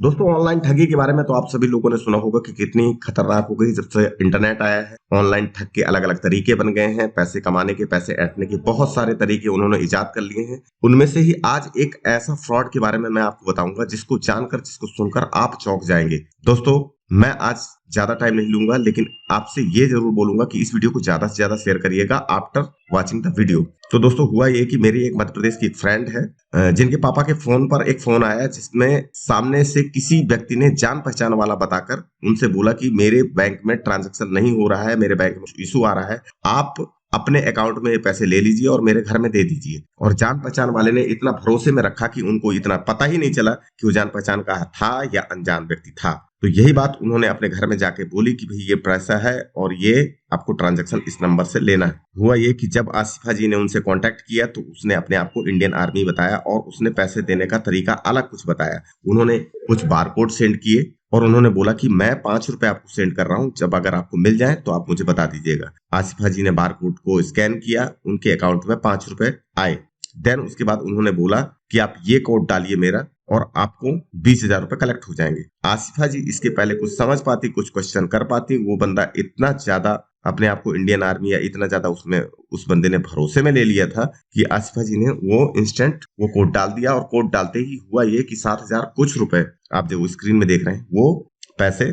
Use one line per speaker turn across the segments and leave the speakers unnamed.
दोस्तों ऑनलाइन ठगी के बारे में तो आप सभी लोगों ने सुना होगा कि कितनी खतरनाक हो गई जब से इंटरनेट आया है। ऑनलाइन ठग के अलग अलग तरीके बन गए हैं। पैसे कमाने के, पैसे ऐंठने के बहुत सारे तरीके उन्होंने इजाद कर लिए हैं। उनमें से ही आज एक ऐसा फ्रॉड के बारे में मैं आपको बताऊंगा जिसको जानकर, जिसको सुनकर आप चौंक जाएंगे। दोस्तों मैं आज ज्यादा टाइम नहीं लूंगा, लेकिन आपसे ये जरूर बोलूंगा कि इस वीडियो को ज्यादा से ज्यादा शेयर करिएगा आफ्टर वाचिंग द वीडियो। तो दोस्तों हुआ ये कि मेरी एक मध्य प्रदेश की एक फ्रेंड है, जिनके पापा के फोन पर एक फोन आया जिसमें सामने से किसी व्यक्ति ने जान पहचान वाला बताकर उनसे बोला कि मेरे बैंक में ट्रांजैक्शन नहीं हो रहा है, मेरे बैंक में इशू आ रहा है, आप अपने अकाउंट में ये पैसे ले लीजिए और मेरे घर में दे दीजिए। और जान पहचान वाले ने इतना भरोसे में रखा कि उनको इतना पता ही नहीं चला कि वो जान पहचान का था या अनजान व्यक्ति था। तो यही बात उन्होंने अपने घर में जाके बोली कि भाई ये पैसा है और ये आपको ट्रांजैक्शन इस नंबर से लेना है। हुआ ये कि जब आसिफा जी ने उनसे कांटेक्ट किया तो उसने अपने आप को इंडियन आर्मी बताया और उसने पैसे देने का तरीका अलग कुछ बताया। उन्होंने कुछ बारकोड सेंड किए और उन्होंने बोला कि मैं 5 रुपए आपको सेंड कर रहा हूं, जब अगर आपको मिल जाए तो आप मुझे बता दीजिएगा। आसिफा जी ने बारकोड को स्कैन किया, उनके अकाउंट में 5 रुपए आए। देन उसके बाद उन्होंने बोला कि आप ये कोड डालिए मेरा और आपको 20,000 रुपए कलेक्ट हो जाएंगे। आसिफा जी इसके पहले कुछ समझ पाती, कुछ क्वेश्चन कर पाती, वो बंदा इतना ज्यादा अपने आप को इंडियन आर्मी या इतना ज्यादा उसमें उस बंदे ने भरोसे में ले लिया था कि आसिफा जी ने वो इंस्टेंट वो कोड डाल दिया। और कोड डालते ही हुआ ये कि 7,000 कुछ रुपए आप जो स्क्रीन में देख रहे हैं वो पैसे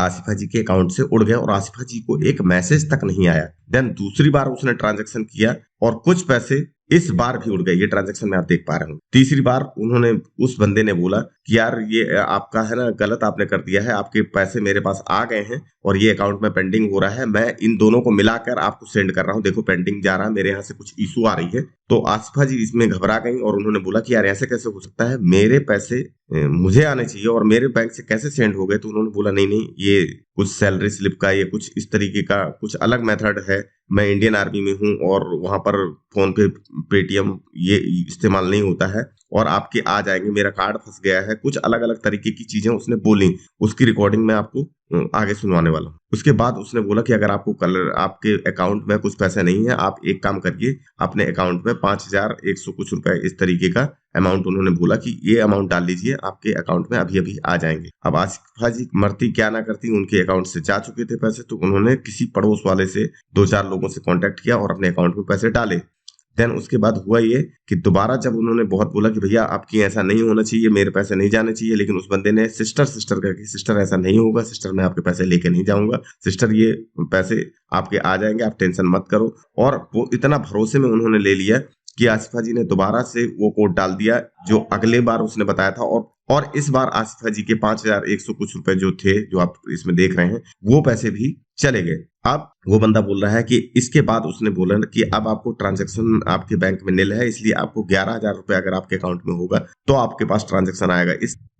आसिफा जी के अकाउंट से उड़ गए और आसिफा जी को एक मैसेज तक नहीं आया। देन दूसरी बार उसने ट्रांजैक्शन किया और कुछ पैसे इस बार भी उड़ गए। ये ट्रांजैक्शन में आप देख पा रहे हो। तीसरी बार उन्होंने, उस बंदे ने बोला कि यार ये आपका है ना, गलत आपने कर दिया है, आपके पैसे मेरे पास आ गए हैं और ये अकाउंट में पेंडिंग हो रहा है, मैं इन दोनों को मिलाकर आपको सेंड कर रहा हूँ, देखो पेंडिंग जा रहा है, मेरे यहाँ से कुछ इशू आ रही है। तो आसिफा जी इसमें घबरा गई और उन्होंने बोला कि यार ऐसे कैसे हो सकता है, मेरे पैसे मुझे आने चाहिए और मेरे बैंक से कैसे सेंड हो गए। तो उन्होंने बोला नहीं नहीं, ये कुछ सैलरी स्लिप का, ये कुछ इस तरीके का कुछ अलग मेथड है, मैं इंडियन आर्मी में हूँ और वहां पर फोन पे, पेटीएम ये इस्तेमाल नहीं होता है और आपके आ जाएंगे, मेरा कार्ड फंस गया है, कुछ अलग अलग तरीके की चीजें उसने बोली। उसकी रिकॉर्डिंग मैं आपको आगे सुनवाने वाला हूँ। उसके बाद उसने बोला कि अगर आपको कल आपके अकाउंट में कुछ पैसे नहीं है, आप एक काम करिए, अपने अकाउंट में 5,100 कुछ रुपए इस तरीके का अमाउंट उन्होंने बोला कि ये अमाउंट डाल लीजिए, आपके अकाउंट में अभी अभी आ जाएंगे। अब आसिफा जी मरती क्या ना करती, उनके अकाउंट से जा चुके थे पैसे, तो उन्होंने किसी पड़ोस वाले से 2-4 लोगों से कांटेक्ट किया और अपने अकाउंट में पैसे डाले। देन उसके बाद हुआ ये कि दोबारा जब उन्होंने बहुत बोला कि भैया आपकी ऐसा नहीं होना चाहिए, मेरे पैसे नहीं जाने चाहिए, लेकिन उस बंदे ने सिस्टर सिस्टर करके, सिस्टर ऐसा नहीं होगा, सिस्टर मैं आपके पैसे लेके नहीं जाऊंगा, सिस्टर ये पैसे आपके आ जाएंगे, आप टेंशन मत करो। और वो इतना भरोसे में उन्होंने ले लिया कि आसिफा जी ने दोबारा से वो कोड डाल दिया जो अगले बार उसने बताया था। और इस बार आसिफा जी के 5,100 कुछ रुपए जो थे, जो आप इसमें देख रहे हैं, वो पैसे भी चले गए। अब वो बंदा बोल रहा है कि इसके बाद उसने बोला कि अब आपको ट्रांजैक्शन आपके बैंक में नील है, इसलिए आपको 11,000 रुपए अगर आपके अकाउंट में होगा तो आपके पास ट्रांजैक्शन आएगा।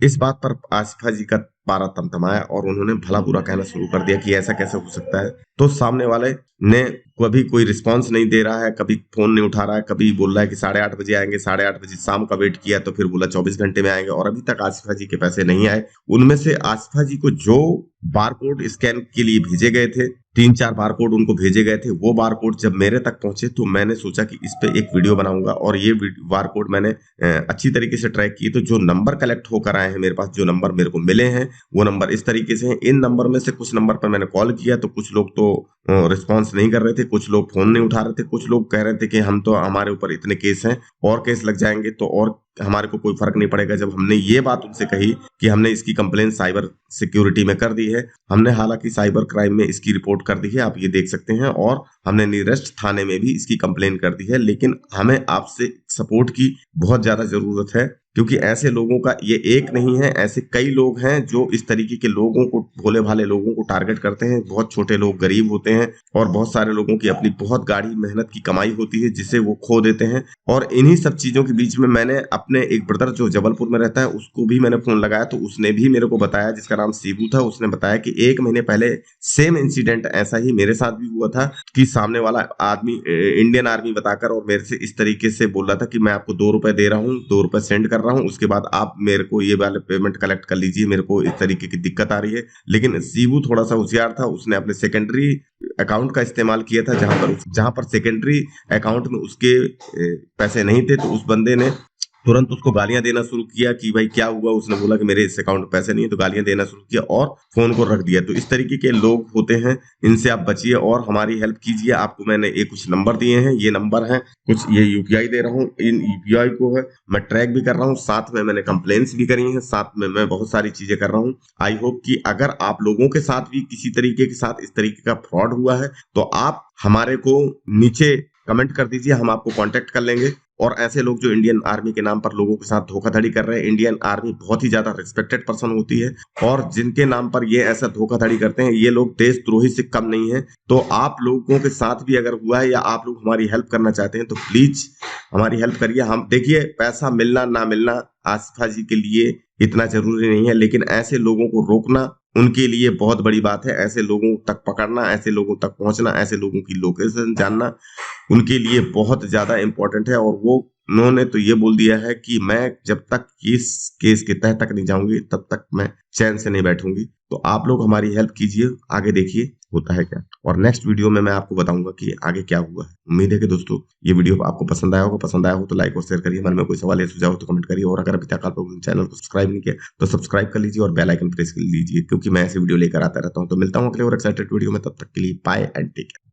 इस बात पर आसिफा जी का पारा तमतमाया और उन्होंने भला बुरा कहना शुरू कर दिया कि ऐसा कैसे हो सकता है। तो सामने वाले ने कभी कोई रिस्पांस नहीं दे रहा है, कभी फोन नहीं उठा रहा है, कभी बोल रहा है कि 8:30 बजे आएंगे, 8:30 बजे शाम का वेट किया तो फिर बोला 24 घंटे में आएंगे और अभी तक आसिफा जी के पैसे नहीं आए। उनमें से आसिफा जी को जो बारकोड स्कैन के लिए भेजे गए थे, 3-4 बारकोड उनको भेजे गए थे, वो बारकोड जब मेरे तक पहुंचे तो मैंने सोचा कि इस पे एक वीडियो बनाऊंगा और ये बारकोड मैंने अच्छी तरीके से ट्रैक किए। तो जो नंबर कलेक्ट होकर आए हैं मेरे पास, जो नंबर मेरे को मिले हैं, वो नंबर इस तरीके से हैं। इन नंबर में से कुछ नंबर पर मैंने कॉल किया तो कुछ लोग तो रिस्पॉन्स नहीं कर रहे थे, कुछ लोग फोन नहीं उठा रहे थे, कुछ लोग कह रहे थे कि हम तो, हमारे ऊपर इतने केस हैं और केस लग जाएंगे तो और हमारे को कोई फर्क नहीं पड़ेगा। जब हमने ये बात उनसे कही कि हमने इसकी कंप्लेन साइबर सिक्योरिटी में कर दी है, हमने हालांकि साइबर क्राइम में इसकी रिपोर्ट कर दी है, आप ये देख सकते हैं, और हमने नियरेस्ट थाने में भी इसकी कंप्लेन कर दी है, लेकिन हमें आपसे सपोर्ट की बहुत ज्यादा जरूरत है क्योंकि ऐसे लोगों का ये एक नहीं है, ऐसे कई लोग हैं जो इस तरीके के लोगों को, भोले भाले लोगों को टारगेट करते हैं। बहुत छोटे लोग गरीब होते हैं और बहुत सारे लोगों की अपनी बहुत गाढ़ी मेहनत की कमाई होती है जिसे वो खो देते हैं। और इन्हीं सब चीजों के बीच में मैंने अपने एक ब्रदर जो जबलपुर में रहता है उसको भी मैंने फोन लगाया तो उसने भी मेरे को बताया, जिसका नाम शिबू था, उसने बताया कि 1 महीने पहले सेम इंसिडेंट ऐसा ही मेरे साथ भी हुआ था कि सामने वाला आदमी इंडियन आर्मी बताकर और मेरे से इस तरीके से बोल रहा था कि मैं आपको 2 रुपए दे रहा हूँ, 2 रुपए सेंड कर रहा हूँ, उसके बाद आप मेरे को ये वाले पेमेंट कलेक्ट कर लीजिए, मेरे को इस तरीके की दिक्कत आ रही है। लेकिन शिबू थोड़ा सा होशियार था, उसने अपने सेकेंडरी अकाउंट का इस्तेमाल किया था, जहां पर सेकेंडरी अकाउंट में उसके पैसे नहीं थे। तो उस बंदे ने तुरंत उसको गालियां देना शुरू किया कि भाई क्या हुआ। उसने बोला कि मेरे इस अकाउंट में पैसे नहीं है, तो गालियां देना शुरू किया और फोन को रख दिया। तो इस तरीके के लोग होते हैं, इनसे आप बचिए और हमारी हेल्प कीजिए। आपको मैंने ये कुछ नंबर दिए हैं, ये नंबर है, कुछ ये यूपीआई दे रहा हूँ। इन यूपीआई को है मैं ट्रैक भी कर रहा हूँ, साथ में मैंने कंप्लेंट्स भी करी हैं, साथ में मैं बहुत सारी चीजें कर रहा हूँ। आई होप कि अगर आप लोगों के साथ भी किसी तरीके के साथ इस तरीके का फ्रॉड हुआ है तो आप हमारे को नीचे कमेंट कर दीजिए, हम आपको कांटेक्ट कर लेंगे। और ऐसे लोग जो इंडियन आर्मी के नाम पर लोगों के साथ धोखाधड़ी कर रहे हैं, इंडियन आर्मी बहुत ही ज्यादा रिस्पेक्टेड पर्सन होती है, और जिनके नाम पर ये ऐसा धोखाधड़ी करते हैं ये लोग देशद्रोही से कम नहीं है। तो आप लोगों के साथ भी अगर हुआ है या आप लोग हमारी हेल्प करना चाहते हैं तो प्लीज हमारी हेल्प करिए। हम देखिए, पैसा मिलना ना मिलना आसिफा जी के लिए इतना जरूरी नहीं है, लेकिन ऐसे लोगों को रोकना उनके लिए बहुत बड़ी बात है। ऐसे लोगों तक पकड़ना, ऐसे लोगों तक पहुंचना, ऐसे लोगों की लोकेशन जानना उनके लिए बहुत ज्यादा इंपॉर्टेंट है। और वो उन्होंने तो ये बोल दिया है कि मैं जब तक इस केस के तह तक नहीं जाऊंगी तब तक मैं चैन से नहीं बैठूंगी। तो आप लोग हमारी हेल्प कीजिए, आगे देखिए होता है क्या, और नेक्स्ट वीडियो में मैं आपको बताऊंगा कि आगे क्या हुआ है। उम्मीद है कि दोस्तों ये वीडियो आपको पसंद आया होगा। पसंद आया हो तो लाइक और शेयर करिए, मन में कोई सवाल या सुझाव हो तो कमेंट करिए, और अगर अभी तक आप लोग चैनल को सब्सक्राइब नहीं किया तो सब्सक्राइब कर लीजिए और बेल आइकन प्रेस कर लीजिए, क्योंकि मैं ऐसे वीडियो लेकर आता रहता हूं। तो मिलता हूं अगले और एक्साइटेड वीडियो में, तब तक के लिए बाय एंड टेक केयर।